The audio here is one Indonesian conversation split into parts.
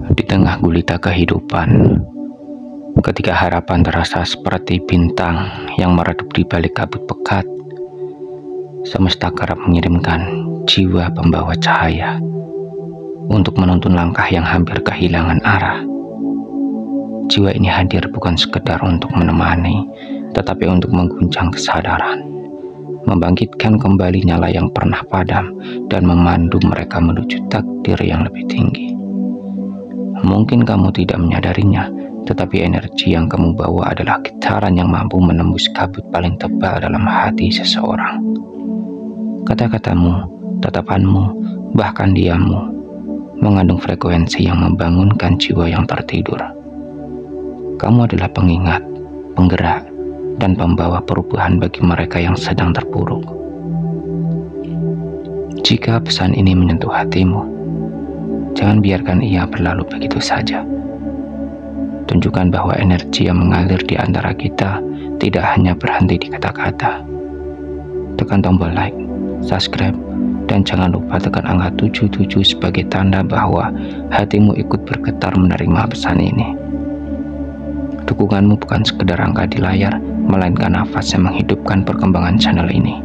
Di tengah gulita kehidupan, ketika harapan terasa seperti bintang yang meredup di balik kabut pekat, semesta kerap mengirimkan jiwa pembawa cahaya untuk menuntun langkah yang hampir kehilangan arah. Jiwa ini hadir bukan sekedar untuk menemani, tetapi untuk mengguncang kesadaran, membangkitkan kembali nyala yang pernah padam, dan memandu mereka menuju takdir yang lebih tinggi. Mungkin kamu tidak menyadarinya, tetapi energi yang kamu bawa adalah getaran yang mampu menembus kabut paling tebal dalam hati seseorang. Kata-katamu, tatapanmu, bahkan diammu mengandung frekuensi yang membangunkan jiwa yang tertidur. Kamu adalah pengingat, penggerak, dan pembawa perubahan bagi mereka yang sedang terpuruk. Jika pesan ini menyentuh hatimu, jangan biarkan ia berlalu begitu saja. Tunjukkan bahwa energi yang mengalir di antara kita tidak hanya berhenti di kata-kata. Tekan tombol like, subscribe, dan jangan lupa tekan angka 77 sebagai tanda bahwa hatimu ikut bergetar menerima pesan ini. Dukunganmu bukan sekedar angka di layar, melainkan nafas yang menghidupkan perkembangan channel ini.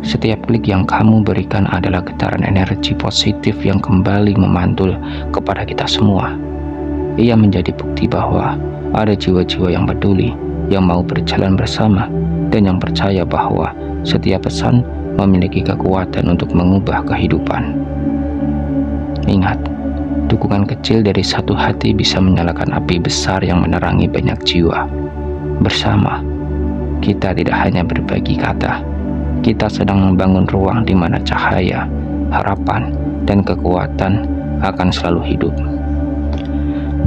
Setiap klik yang kamu berikan adalah getaran energi positif yang kembali memantul kepada kita semua. Ia menjadi bukti bahwa ada jiwa-jiwa yang peduli, yang mau berjalan bersama, dan yang percaya bahwa setiap pesan memiliki kekuatan untuk mengubah kehidupan. Ingat, dukungan kecil dari satu hati bisa menyalakan api besar yang menerangi banyak jiwa. Bersama, kita tidak hanya berbagi kata, kita sedang membangun ruang di mana cahaya, harapan, dan kekuatan akan selalu hidup.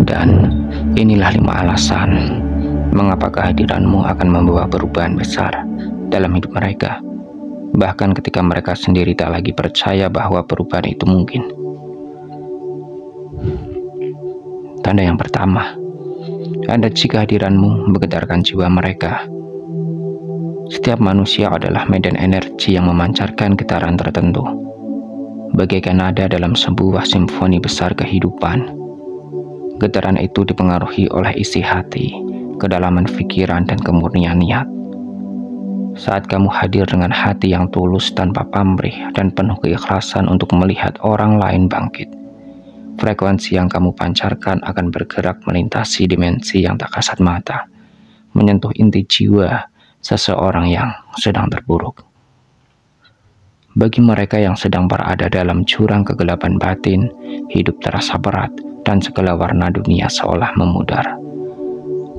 Dan inilah 5 alasan mengapa kehadiranmu akan membawa perubahan besar dalam hidup mereka, bahkan ketika mereka sendiri tak lagi percaya bahwa perubahan itu mungkin. Tanda yang pertama, energi kehadiranmu menggetarkan jiwa mereka. Setiap manusia adalah medan energi yang memancarkan getaran tertentu, bagaikan nada dalam sebuah simfoni besar kehidupan. Getaran itu dipengaruhi oleh isi hati, kedalaman pikiran, dan kemurnian niat. Saat kamu hadir dengan hati yang tulus tanpa pamrih dan penuh keikhlasan untuk melihat orang lain bangkit, frekuensi yang kamu pancarkan akan bergerak melintasi dimensi yang tak kasat mata, menyentuh inti jiwa seseorang yang sedang terpuruk. Bagi mereka yang sedang berada dalam jurang kegelapan batin, hidup terasa berat dan segala warna dunia seolah memudar.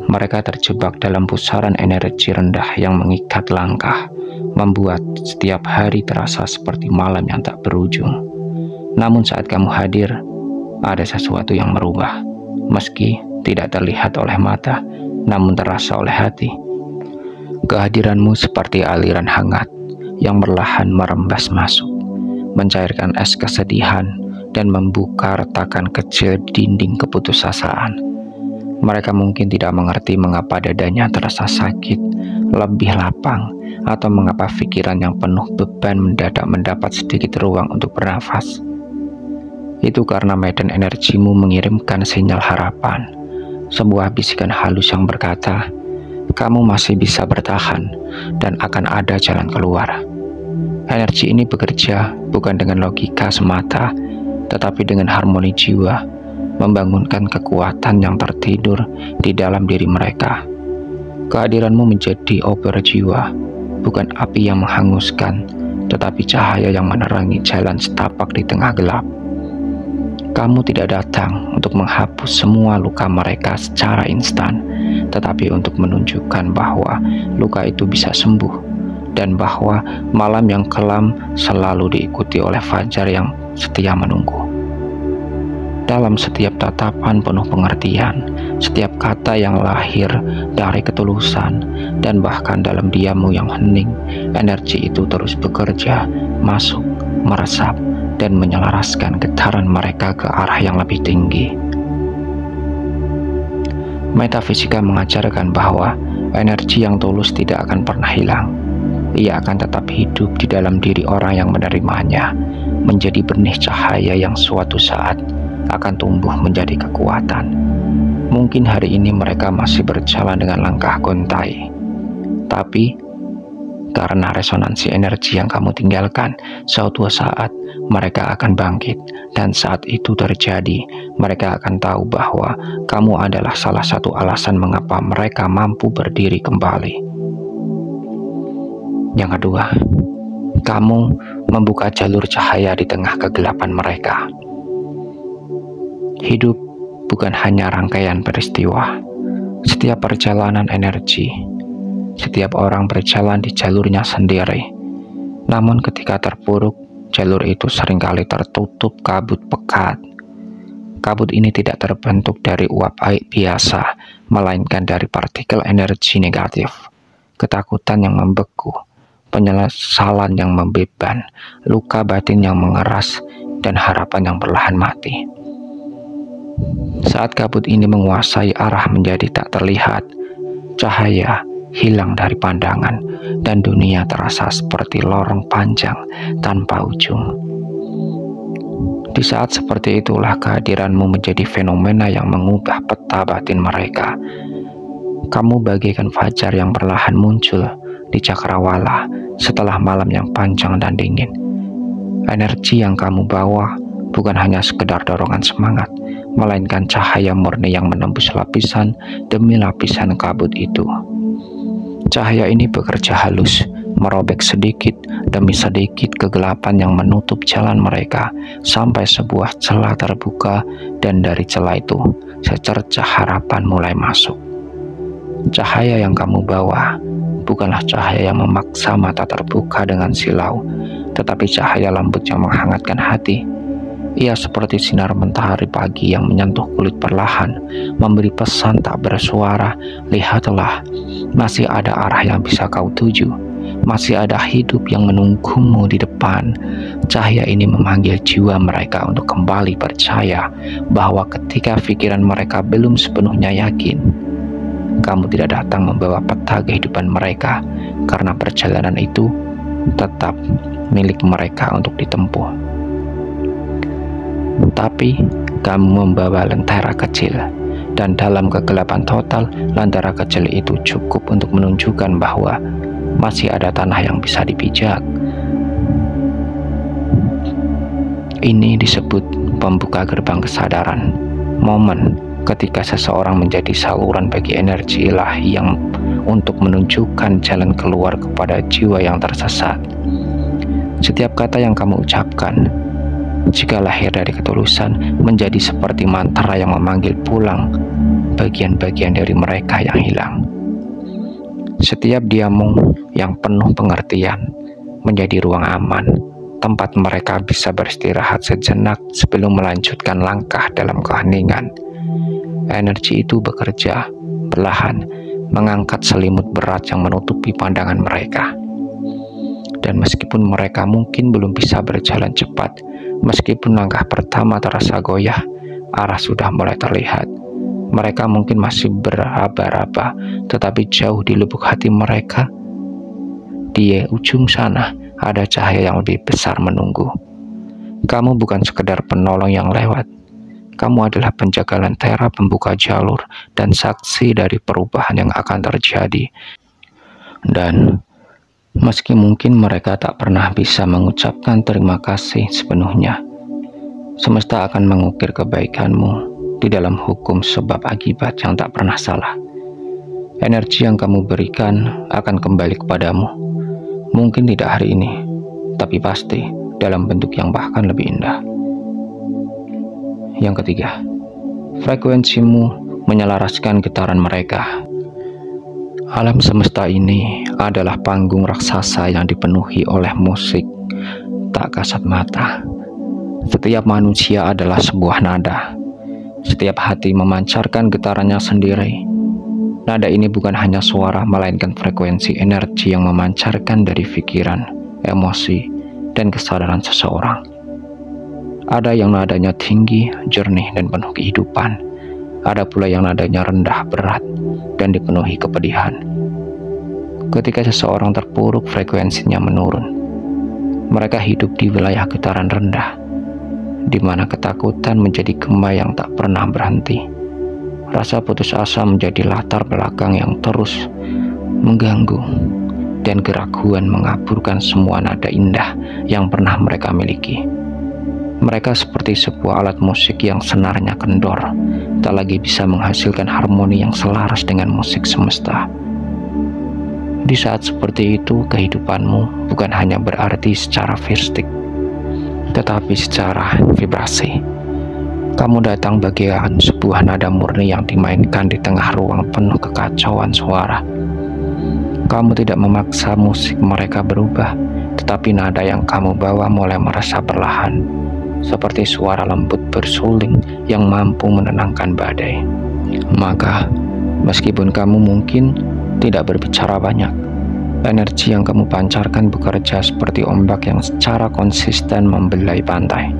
Mereka terjebak dalam pusaran energi rendah yang mengikat langkah, membuat setiap hari terasa seperti malam yang tak berujung. Namun saat kamu hadir, ada sesuatu yang merubah, meski tidak terlihat oleh mata, namun terasa oleh hati. Kehadiranmu seperti aliran hangat yang perlahan merembas masuk, mencairkan es kesedihan, dan membuka retakan kecil di dinding keputusasaan. Mereka mungkin tidak mengerti mengapa dadanya terasa sakit, lebih lapang, atau mengapa pikiran yang penuh beban mendadak mendapat sedikit ruang untuk bernafas. Itu karena medan energimu mengirimkan sinyal harapan, sebuah bisikan halus yang berkata, kamu masih bisa bertahan dan akan ada jalan keluar. Energi ini bekerja bukan dengan logika semata, tetapi dengan harmoni jiwa, membangunkan kekuatan yang tertidur di dalam diri mereka. Kehadiranmu menjadi obor jiwa, bukan api yang menghanguskan, tetapi cahaya yang menerangi jalan setapak di tengah gelap. Kamu tidak datang untuk menghapus semua luka mereka secara instan, tetapi untuk menunjukkan bahwa luka itu bisa sembuh, dan bahwa malam yang kelam selalu diikuti oleh fajar yang setia menunggu. Dalam setiap tatapan penuh pengertian, setiap kata yang lahir dari ketulusan, dan bahkan dalam diammu yang hening, energi itu terus bekerja, masuk, meresap, dan menyelaraskan getaran mereka ke arah yang lebih tinggi. Metafisika mengajarkan bahwa energi yang tulus tidak akan pernah hilang. Ia akan tetap hidup di dalam diri orang yang menerimanya, menjadi benih cahaya yang suatu saat akan tumbuh menjadi kekuatan. Mungkin hari ini mereka masih berjalan dengan langkah gontai, tapi karena resonansi energi yang kamu tinggalkan, suatu saat mereka akan bangkit, dan saat itu terjadi, mereka akan tahu bahwa kamu adalah salah satu alasan mengapa mereka mampu berdiri kembali. Yang kedua, kamu membuka jalur cahaya di tengah kegelapan mereka. Hidup bukan hanya rangkaian peristiwa. Setiap perjalanan energi, setiap orang berjalan di jalurnya sendiri. Namun ketika terpuruk, jalur itu seringkali tertutup kabut pekat. Kabut ini tidak terbentuk dari uap air biasa, melainkan dari partikel energi negatif, ketakutan yang membeku, penyesalan yang membeban, luka batin yang mengeras, dan harapan yang perlahan mati. Saat kabut ini menguasai arah menjadi tak terlihat, cahaya hilang dari pandangan, dan dunia terasa seperti lorong panjang tanpa ujung. Di saat seperti itulah kehadiranmu menjadi fenomena yang mengubah peta batin mereka. Kamu bagaikan fajar yang perlahan muncul di cakrawala setelah malam yang panjang dan dingin. Energi yang kamu bawa bukan hanya sekedar dorongan semangat, melainkan cahaya murni yang menembus lapisan demi lapisan kabut itu. Cahaya ini bekerja halus, merobek sedikit demi sedikit kegelapan yang menutup jalan mereka, sampai sebuah celah terbuka, dan dari celah itu secercah harapan mulai masuk. Cahaya yang kamu bawa bukanlah cahaya yang memaksa mata terbuka dengan silau, tetapi cahaya lembut yang menghangatkan hati. Ia seperti sinar matahari pagi yang menyentuh kulit perlahan, memberi pesan tak bersuara, lihatlah, masih ada arah yang bisa kau tuju, masih ada hidup yang menunggumu di depan. Cahaya ini memanggil jiwa mereka untuk kembali percaya bahwa ketika pikiran mereka belum sepenuhnya yakin, kamu tidak datang membawa peta kehidupan mereka, karena perjalanan itu tetap milik mereka untuk ditempuh. Tapi kamu membawa lentera kecil, dan dalam kegelapan total, lentera kecil itu cukup untuk menunjukkan bahwa masih ada tanah yang bisa dipijak. Ini disebut pembuka gerbang kesadaran, momen ketika seseorang menjadi saluran bagi energi ilahi yang untuk menunjukkan jalan keluar kepada jiwa yang tersesat. Setiap kata yang kamu ucapkan, jika lahir dari ketulusan, menjadi seperti mantra yang memanggil pulang bagian-bagian dari mereka yang hilang. Setiap diammu yang penuh pengertian menjadi ruang aman, tempat mereka bisa beristirahat sejenak sebelum melanjutkan langkah dalam keheningan. Energi itu bekerja perlahan, mengangkat selimut berat yang menutupi pandangan mereka. Dan meskipun mereka mungkin belum bisa berjalan cepat, meskipun langkah pertama terasa goyah, arah sudah mulai terlihat. Mereka mungkin masih beraba-raba, tetapi jauh di lubuk hati mereka, di ujung sana, ada cahaya yang lebih besar menunggu. Kamu bukan sekedar penolong yang lewat. Kamu adalah penjaga lentera, pembuka jalur, dan saksi dari perubahan yang akan terjadi. Dan meski mungkin mereka tak pernah bisa mengucapkan terima kasih sepenuhnya, semesta akan mengukir kebaikanmu di dalam hukum sebab akibat yang tak pernah salah. Energi yang kamu berikan akan kembali kepadamu. Mungkin tidak hari ini, tapi pasti dalam bentuk yang bahkan lebih indah. Yang ketiga, frekuensimu menyelaraskan getaran mereka. Alam semesta ini adalah panggung raksasa yang dipenuhi oleh musik tak kasat mata. Setiap manusia adalah sebuah nada. Setiap hati memancarkan getarannya sendiri. Nada ini bukan hanya suara, melainkan frekuensi energi yang memancarkan dari pikiran, emosi, dan kesadaran seseorang. Ada yang nadanya tinggi, jernih, dan penuh kehidupan. Ada pula yang nadanya rendah, berat, dan dipenuhi kepedihan. Ketika seseorang terpuruk, frekuensinya menurun. Mereka hidup di wilayah getaran rendah. di mana ketakutan menjadi gema yang tak pernah berhenti. Rasa putus asa menjadi latar belakang yang terus mengganggu, dan keraguan mengaburkan semua nada indah yang pernah mereka miliki. Mereka seperti sebuah alat musik yang senarnya kendor, tak lagi bisa menghasilkan harmoni yang selaras dengan musik semesta. Di saat seperti itu, kehidupanmu bukan hanya berarti secara fisik, tetapi secara vibrasi. Kamu datang bagaikan sebuah nada murni yang dimainkan di tengah ruang penuh kekacauan suara. Kamu tidak memaksa musik mereka berubah, tetapi nada yang kamu bawa mulai merasa perlahan, seperti suara lembut bersuling yang mampu menenangkan badai. Maka, meskipun kamu mungkin tidak berbicara banyak, energi yang kamu pancarkan bekerja seperti ombak yang secara konsisten membelai pantai.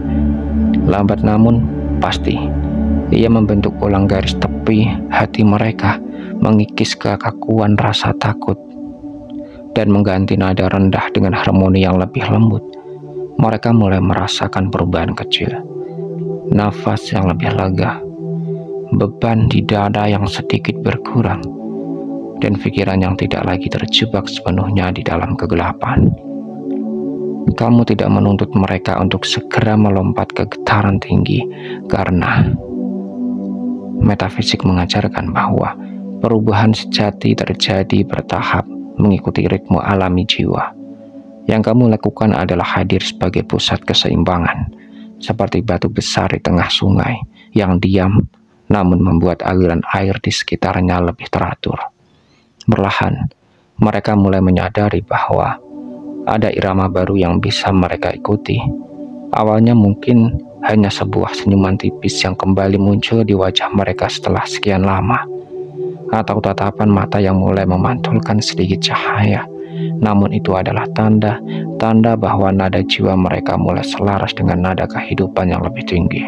Lambat namun pasti, ia membentuk ulang garis tepi hati mereka, mengikis kekakuan rasa takut, dan mengganti nada rendah dengan harmoni yang lebih lembut. Mereka mulai merasakan perubahan kecil, nafas yang lebih lega, beban di dada yang sedikit berkurang, dan pikiran yang tidak lagi terjebak sepenuhnya di dalam kegelapan. Kamu tidak menuntut mereka untuk segera melompat ke getaran tinggi, karena metafisik mengajarkan bahwa perubahan sejati terjadi bertahap mengikuti ritme alami jiwa. Yang kamu lakukan adalah hadir sebagai pusat keseimbangan, seperti batu besar di tengah sungai yang diam namun membuat aliran air di sekitarnya lebih teratur. Perlahan, mereka mulai menyadari bahwa ada irama baru yang bisa mereka ikuti. Awalnya mungkin hanya sebuah senyuman tipis yang kembali muncul di wajah mereka setelah sekian lama, atau tatapan mata yang mulai memantulkan sedikit cahaya. Namun itu adalah tanda bahwa nada jiwa mereka mulai selaras dengan nada kehidupan yang lebih tinggi.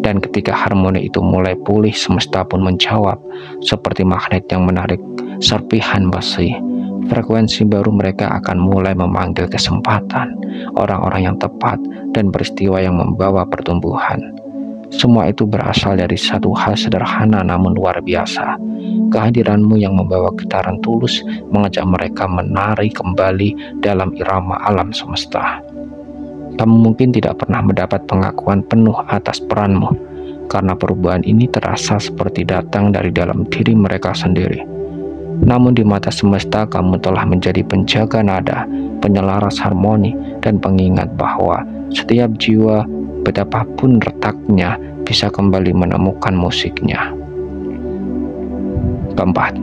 Dan ketika harmoni itu mulai pulih, semesta pun menjawab seperti magnet yang menarik serpihan besi. Frekuensi baru mereka akan mulai memanggil kesempatan, orang-orang yang tepat, dan peristiwa yang membawa pertumbuhan. Semua itu berasal dari satu hal sederhana namun luar biasa. Kehadiranmu yang membawa getaran tulus mengajak mereka menari kembali dalam irama alam semesta. Kamu mungkin tidak pernah mendapat pengakuan penuh atas peranmu, karena perubahan ini terasa seperti datang dari dalam diri mereka sendiri. Namun di mata semesta, kamu telah menjadi penjaga nada, penyelaras harmoni, dan pengingat bahwa setiap jiwa, betapapun retaknya, bisa kembali menemukan musiknya. Keempat,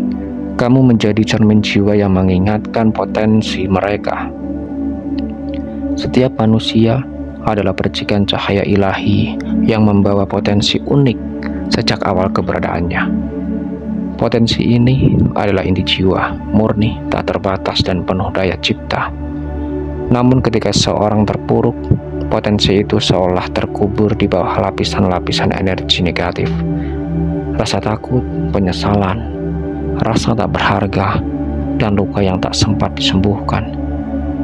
kamu menjadi cermin jiwa yang mengingatkan potensi mereka. Setiap manusia adalah percikan cahaya ilahi yang membawa potensi unik sejak awal keberadaannya. Potensi ini adalah inti jiwa, murni, tak terbatas, dan penuh daya cipta. Namun ketika seorang terpuruk, potensi itu seolah terkubur di bawah lapisan-lapisan energi negatif. Rasa takut, penyesalan, rasa tak berharga, dan luka yang tak sempat disembuhkan.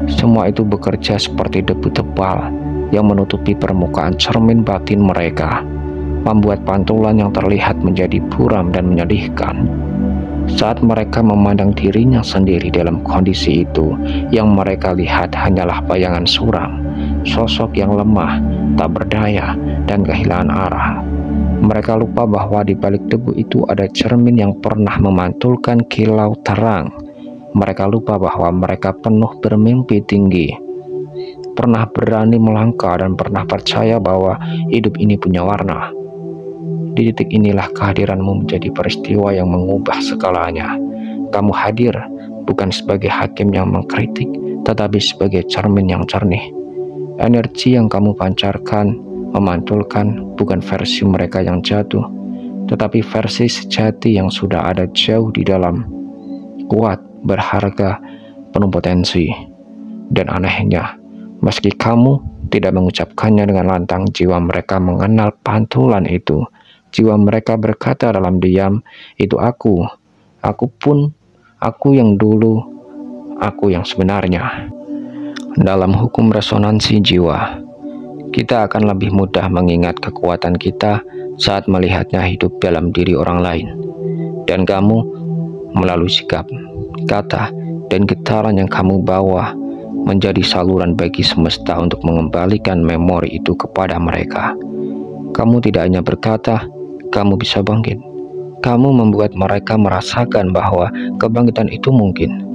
Semua itu bekerja seperti debu tebal yang menutupi permukaan cermin batin mereka, membuat pantulan yang terlihat menjadi buram dan menyedihkan. Saat mereka memandang dirinya sendiri dalam kondisi itu, yang mereka lihat hanyalah bayangan suram, sosok yang lemah, tak berdaya, dan kehilangan arah. Mereka lupa bahwa di balik debu itu ada cermin yang pernah memantulkan kilau terang. Mereka lupa bahwa mereka penuh bermimpi tinggi, pernah berani melangkah, dan pernah percaya bahwa hidup ini punya warna. Di titik inilah kehadiranmu menjadi peristiwa yang mengubah segalanya. Kamu hadir bukan sebagai hakim yang mengkritik, tetapi sebagai cermin yang jernih. Energi yang kamu pancarkan, memantulkan, bukan versi mereka yang jatuh, tetapi versi sejati yang sudah ada jauh di dalam, kuat, berharga, penuh potensi. Dan anehnya, meski kamu tidak mengucapkannya dengan lantang, jiwa mereka mengenal pantulan itu. Jiwa mereka berkata dalam diam, itu aku yang dulu, aku yang sebenarnya. Dalam hukum resonansi jiwa, kita akan lebih mudah mengingat kekuatan kita saat melihatnya hidup dalam diri orang lain. Dan kamu, melalui sikap, kata, dan getaran yang kamu bawa, menjadi saluran bagi semesta untuk mengembalikan memori itu kepada mereka. Kamu tidak hanya berkata, kamu bisa bangkit. Kamu membuat mereka merasakan bahwa kebangkitan itu mungkin.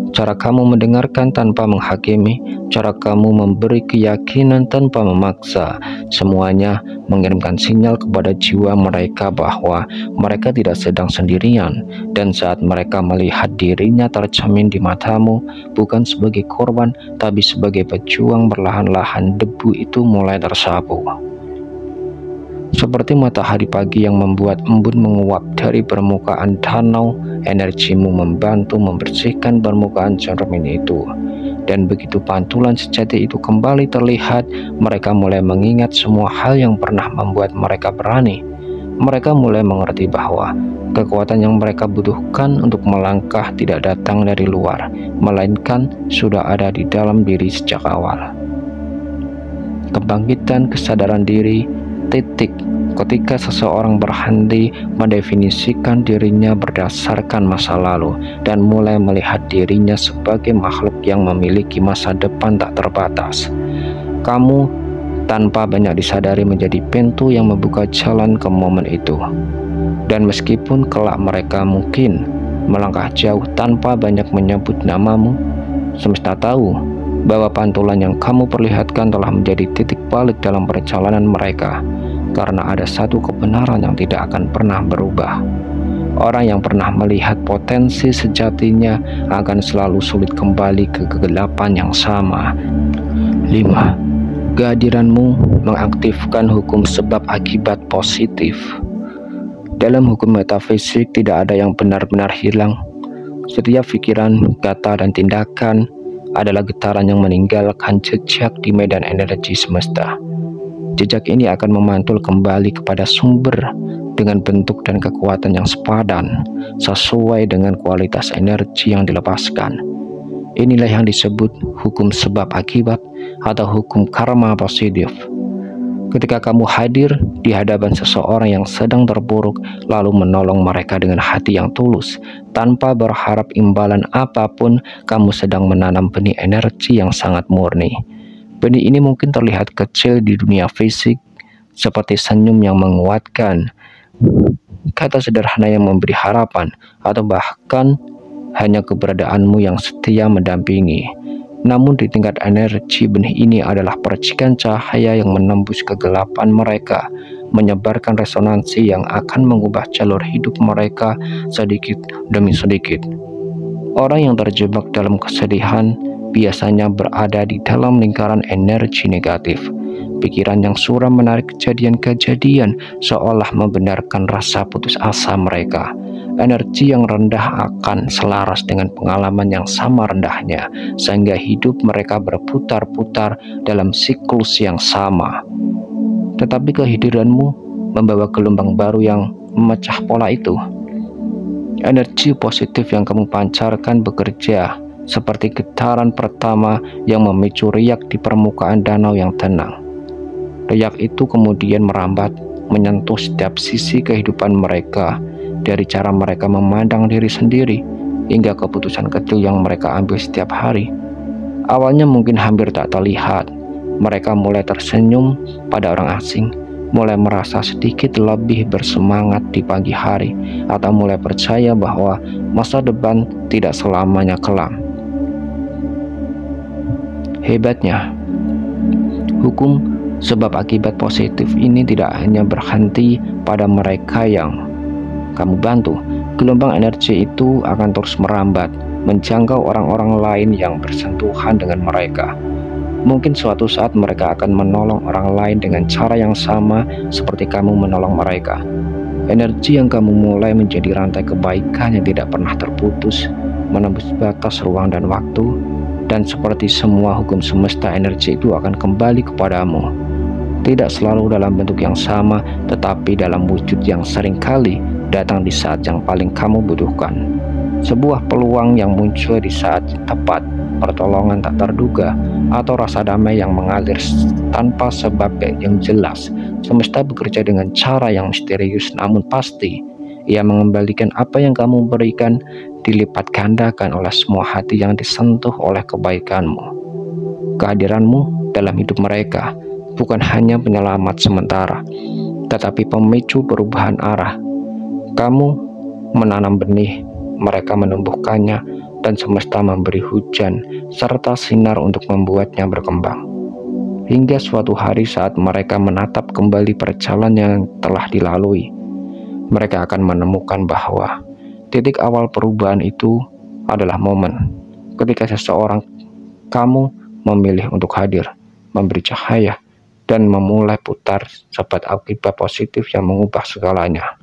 Cara kamu mendengarkan tanpa menghakimi, cara kamu memberi keyakinan tanpa memaksa, semuanya mengirimkan sinyal kepada jiwa mereka bahwa mereka tidak sedang sendirian. Dan saat mereka melihat dirinya tercermin di matamu, bukan sebagai korban, tapi sebagai pejuang, perlahan-lahan debu itu mulai tersapu. Seperti matahari pagi yang membuat embun menguap dari permukaan danau, energimu membantu membersihkan permukaan cermin itu. Dan begitu pantulan sejati itu kembali terlihat, mereka mulai mengingat semua hal yang pernah membuat mereka berani. Mereka mulai mengerti bahwa kekuatan yang mereka butuhkan untuk melangkah tidak datang dari luar, melainkan sudah ada di dalam diri sejak awal. Kebangkitan kesadaran diri titik ketika seseorang berhenti mendefinisikan dirinya berdasarkan masa lalu dan mulai melihat dirinya sebagai makhluk yang memiliki masa depan tak terbatas. Kamu tanpa banyak disadari menjadi pintu yang membuka jalan ke momen itu. Dan meskipun kelak mereka mungkin melangkah jauh tanpa banyak menyebut namamu, semesta tahu bahwa pantulan yang kamu perlihatkan telah menjadi titik balik dalam perjalanan mereka, karena ada satu kebenaran yang tidak akan pernah berubah. Orang yang pernah melihat potensi sejatinya akan selalu sulit kembali ke kegelapan yang sama. 5. Kehadiranmu mengaktifkan hukum sebab akibat positif. Dalam hukum metafisik tidak ada yang benar-benar hilang. Setiap pikiran, kata, dan tindakan adalah getaran yang meninggalkan jejak di medan energi semesta. Jejak ini akan memantul kembali kepada sumber dengan bentuk dan kekuatan yang sepadan, sesuai dengan kualitas energi yang dilepaskan. Inilah yang disebut hukum sebab akibat atau hukum karma positif. Ketika kamu hadir di hadapan seseorang yang sedang terpuruk, lalu menolong mereka dengan hati yang tulus, tanpa berharap imbalan apapun, kamu sedang menanam benih energi yang sangat murni. Benih ini mungkin terlihat kecil di dunia fisik, seperti senyum yang menguatkan, kata sederhana yang memberi harapan, atau bahkan hanya keberadaanmu yang setia mendampingi. Namun di tingkat energi, benih ini adalah percikan cahaya yang menembus kegelapan mereka, menyebarkan resonansi yang akan mengubah jalur hidup mereka sedikit demi sedikit. Orang yang terjebak dalam kesedihan biasanya berada di dalam lingkaran energi negatif. Pikiran yang suram menarik kejadian-kejadian seolah membenarkan rasa putus asa mereka. Energi yang rendah akan selaras dengan pengalaman yang sama rendahnya, sehingga hidup mereka berputar-putar dalam siklus yang sama. Tetapi kehadiranmu membawa gelombang baru yang memecah pola itu. Energi positif yang kamu pancarkan bekerja seperti getaran pertama yang memicu riak di permukaan danau yang tenang. Riak itu kemudian merambat, menyentuh setiap sisi kehidupan mereka, dari cara mereka memandang diri sendiri hingga keputusan kecil yang mereka ambil setiap hari. Awalnya mungkin hampir tak terlihat, mereka mulai tersenyum pada orang asing, mulai merasa sedikit lebih bersemangat di pagi hari, atau mulai percaya bahwa masa depan tidak selamanya kelam. Hebatnya, hukum sebab akibat positif ini tidak hanya berhenti pada mereka yang kamu bantu. Gelombang energi itu akan terus merambat, menjangkau orang-orang lain yang bersentuhan dengan mereka. Mungkin suatu saat mereka akan menolong orang lain dengan cara yang sama seperti kamu menolong mereka. Energi yang kamu mulai menjadi rantai kebaikan yang tidak pernah terputus, menembus batas ruang dan waktu, dan seperti semua hukum semesta, energi itu akan kembali kepadamu. Tidak selalu dalam bentuk yang sama, tetapi dalam wujud yang seringkali datang di saat yang paling kamu butuhkan. Sebuah peluang yang muncul di saat tepat, pertolongan tak terduga, atau rasa damai yang mengalir tanpa sebab yang jelas. Semesta bekerja dengan cara yang misterius namun pasti. Ia mengembalikan apa yang kamu berikan, dilipat gandakan oleh semua hati yang disentuh oleh kebaikanmu. Kehadiranmu dalam hidup mereka bukan hanya penyelamat sementara, tetapi pemicu perubahan arah. Kamu menanam benih, mereka menumbuhkannya, dan semesta memberi hujan serta sinar untuk membuatnya berkembang. Hingga suatu hari saat mereka menatap kembali perjalanan yang telah dilalui, mereka akan menemukan bahwa titik awal perubahan itu adalah momen ketika seseorang kamu memilih untuk hadir, memberi cahaya, dan memulai putar sebab akibat positif yang mengubah segalanya.